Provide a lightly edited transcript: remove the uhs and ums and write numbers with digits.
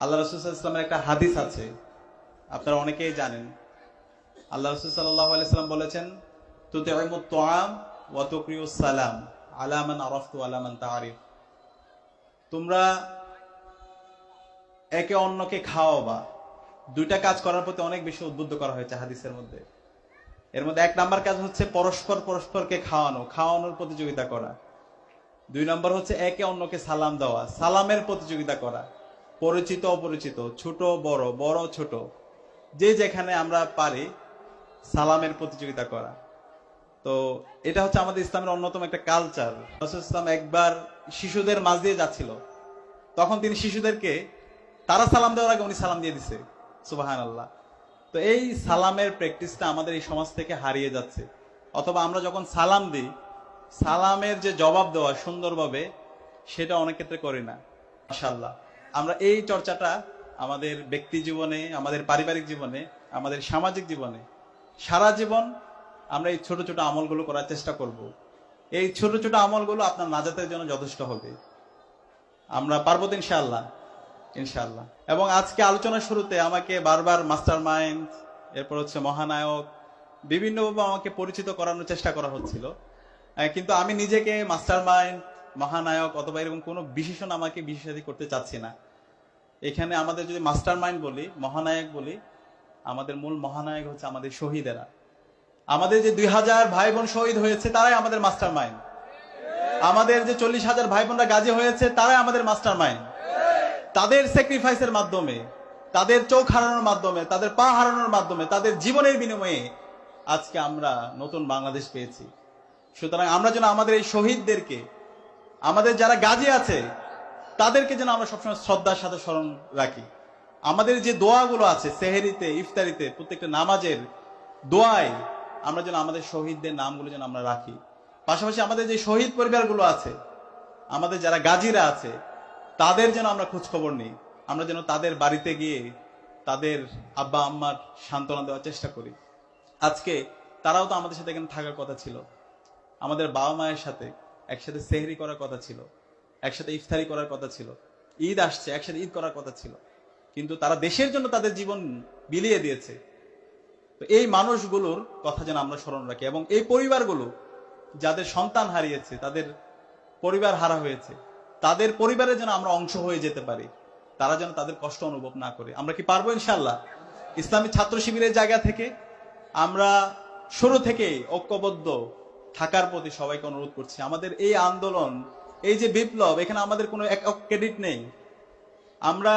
আল্লাহ রাসূল সাল্লাল্লাহু আলাইহি ওয়াসাল্লামের একটা হাদিস আছে, আপনারা অনেকেই জানেন। আল্লাহ রাসূল সাল্লাল্লাহু আলাইহি ওয়াসাল্লাম বলেছেন, তুতিমুত তুআম ওয়া তুকরিউস সালাম আলা মান আরাফতু আলা মান তা'রিফ। তোমরা একে অন্যকে খাওয়াবা। দুইটা কাজ করার প্রতি অনেক বেশি উদ্বুদ্ধ করা হয়েছে হাদিসের মধ্যে। এর মধ্যে এক নাম্বার কাজ হচ্ছে পরস্পরকে খাওয়ানোর প্রতিযোগিতা করা। দুই নম্বর হচ্ছে একে অন্যকে সালাম দেওয়া, সালামের প্রতিযোগিতা করা। পরিচিত অপরিচিত, ছোট বড়, বড় ছোট, যে যেখানে আমরা পারি সালামের প্রতিযোগিতা করা। তো এটা হচ্ছে আমাদের ইসলামের অন্যতম একটা কালচার। রাসূল ইসলাম একবার শিশুদের মাঝ দিয়ে যাচ্ছিল, তখন তিনি শিশুদেরকে তারা সালাম দেওয়ার আগে উনি সালাম দিয়ে দিছে। সুবহানাল্লাহ। তো এই সালামের প্র্যাকটিসটা আমাদের এই সমাজ থেকে হারিয়ে যাচ্ছে। অথবা আমরা যখন সালাম দিই, সালামের যে জবাব দেওয়া সুন্দরভাবে, সেটা অনেক ক্ষেত্রে করি না। মাশাআল্লাহ, আমরা এই চর্চাটা আমাদের ব্যক্তি জীবনে, আমাদের পারিবারিক জীবনে, আমাদের সামাজিক জীবনে সারা জীবন আমরা এই ছোট ছোট আমলগুলো করার চেষ্টা করব। এই ছোট ছোট আমলগুলো আপনার নাজাতের জন্য যথেষ্ট হবে। আমরা পারবো তো ইনশাআল্লাহ, ইনশাআল্লাহ। এবং আজকে আলোচনার শুরুতে আমাকে বারবার মাস্টার মাইন্ড, এরপর হচ্ছে মহানায়ক, বিভিন্নভাবে আমাকে পরিচিত করানোর চেষ্টা করা হচ্ছিল। কিন্তু আমি নিজেকে মাস্টার মাইন্ড, মহানায়ক অথবা এরকম কোনো বিশেষণ আমাকে বিশেষায়িত করতে চাচ্ছি না। এখানে আমাদের যদি মাস্টার মাইন্ড বলি, মহানায়ক বলি, আমাদের মূল মহানায়ক হচ্ছে আমাদের শহীদেরা। আমাদের যে 2000 ভাই বোন শহীদ হয়েছে, তারাই আমাদের মাস্টার মাইন্ড। আমাদের যে 40,000 ভাই বোনরা গাজী হয়েছে, তারাই আমাদের মাস্টার মাইন্ড। তাদের স্যাক্রিফাইসের মাধ্যমে, তাদের চোখ হারানোর মাধ্যমে, তাদের পা হারানোর মাধ্যমে, তাদের জীবনের বিনিময়ে আজকে আমরা নতুন বাংলাদেশ পেয়েছি। সুতরাং আমরা যেন আমাদের এই শহীদদেরকে, আমাদের যারা গাজী আছে তাদেরকে যেন আমরা সবসময় শ্রদ্ধার সাথে স্মরণ রাখি। আমাদের যে দোয়াগুলো আছে সেহেরিতে, ইফতারিতে, প্রত্যেকটা নামাজের দোয়ায় আমরা যেন আমাদের শহীদদের নামগুলো যেন আমরা রাখি। পাশাপাশি আমাদের যে শহীদ পরিবারগুলো আছে, আমাদের যারা গাজীরা আছে, তাদের যেন আমরা খোঁজ খবর নিই। আমরা যেন তাদের বাড়িতে গিয়ে তাদের আব্বা আম্মার সান্ত্বনা দেওয়ার চেষ্টা করি। আজকে তারাও তো আমাদের সাথে এখানে থাকার কথা ছিল, আমাদের বাবা মায়ের সাথে একসাথে সেহরি করার কথা ছিল, একসাথে ইফতারি করার কথা ছিল, ঈদ আসছে একসাথে ঈদ করার কথা ছিল, কিন্তু তারা দেশের জন্য তাদের জীবন বিলিয়ে দিয়েছে। তো এই মানুষগুলোর কথা যেন আমরা স্মরণ রাখি, এবং এই পরিবারগুলো যাদের সন্তান হারিয়েছে, তাদের পরিবার হারা হয়েছে, তাদের পরিবারের যেন আমরা অংশ হয়ে যেতে পারি, তারা যেন তাদের কষ্ট অনুভব না করে। আমরা কি পারবো ইনশাআল্লাহ? ইসলামী ছাত্র শিবিরের জায়গা থেকে আমরা শুরু থেকেই ঐক্যবদ্ধ থাকার প্রতি সবাইকে অনুরোধ করছি। আমাদের এই আন্দোলন, এই যে বিপ্লব, এখানে আমাদের কোনো একক ক্রেডিট নেই। আমরা